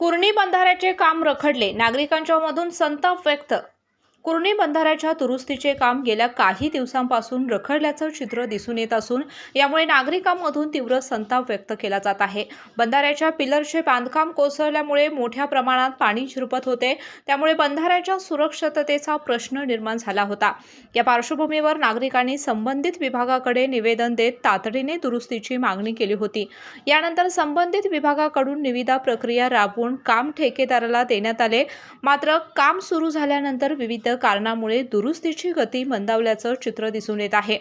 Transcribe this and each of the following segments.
कुर्णी बंधाऱ्याचे काम रखडले, नागरिकांच्या मधून संताप व्यक्त. कुर्णी बंधाऱ्याच्या दुरुस्तीचे काम गेल्या काही दिवसांपासून रखडल्याचं चित्र दिसून येत असून यामुळे नागरिकांमधून तीव्र संताप व्यक्त केला जात आहे. बंधाऱ्याच्या पिलरचे बांधकाम कोसळल्यामुळे मोठ्या प्रमाणात पाणी शिरपत होते, त्यामुळे बंधाऱ्याच्या सुरक्षिततेचा प्रश्न निर्माण झाला होता. या पार्श्वभूमीवर नागरिकांनी संबंधित विभागाकडे निवेदन देत तातडीने दुरुस्तीची मागणी केली होती. यानंतर संबंधित विभागाकडून निविदा प्रक्रिया राबवून काम ठेकेदाराला देण्यात आले. मात्र काम सुरू झाल्यानंतर विविध कारणामुळे दुरुस्तीची गती मंदावल्याचं चित्र दिसून येत आहे.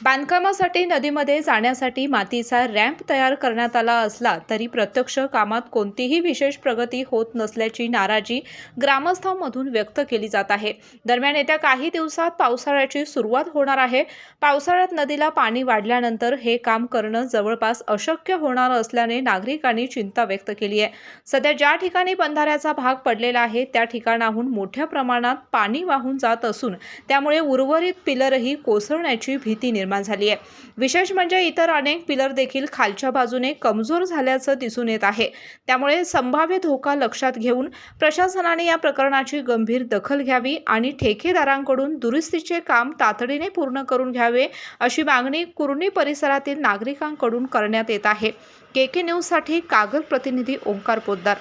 बांधकामासाठी नदीमध्ये जाण्यासाठी मातीचा रॅम्प तयार करण्यात आला असला तरी प्रत्यक्ष कामात कोणतीही विशेष प्रगती होत नसल्याची नाराजी ग्रामस्थांमधून व्यक्त केली जात आहे. दरम्यान येत्या काही दिवसात पावसाळ्याची सुरुवात होणार आहे. पावसाळ्यात नदीला पाणी वाढल्यानंतर हे काम करणं जवळपास अशक्य होणार असल्याने नागरिकांनी चिंता व्यक्त केली आहे. सध्या ज्या ठिकाणी बंधाऱ्याचा भाग पडलेला आहे त्या ठिकाणाहून मोठ्या प्रमाणात पाणी वाहून जात असून त्यामुळे उर्वरित पिलरही कोसळण्याची भीती निर्माण झाली आहे. विशेष म्हणजे इतर अनेक पिलर देखील खालच्या बाजूने कमजोर झाल्याचं दिसून येत आहे. त्यामुळे संभाव्य धोका लक्षात घेऊन प्रशासनाने या प्रकरणाची गंभीर दखल घ्यावी आणि ठेकेदारांकडून दुरुस्तीचे काम तातडीने पूर्ण करून घ्यावे अशी मागणी कुर्णी परिसरातील नागरिकांकडून करण्यात येत आहे. केके न्यूज साठी कागल प्रतिनिधी ओंकार पोद्दार.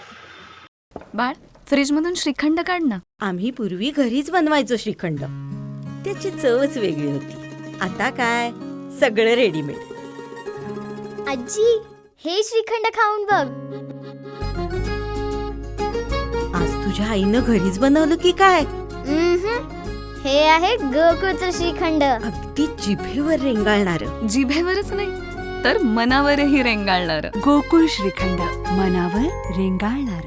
बाळ, फ्रीजमधून श्रीखंड काढ ना. आम्ही पूर्वी घरीच बनवायचो श्रीखंड. त्याची चवच वेगळी होती. आता काय सगळं रेडीमेड. आजी, हे श्रीखंड खाऊन बघ. आज तुझ्या आईनं घरीच बनवलं की काय? हे आहे गोकुळचं श्रीखंड. अगदी जिभेवर रेंगाळणार. जिभेवरच नाही तर मनावरही रेंगाळणार. गोकुळ श्रीखंड, मनावर रेंगाळणार.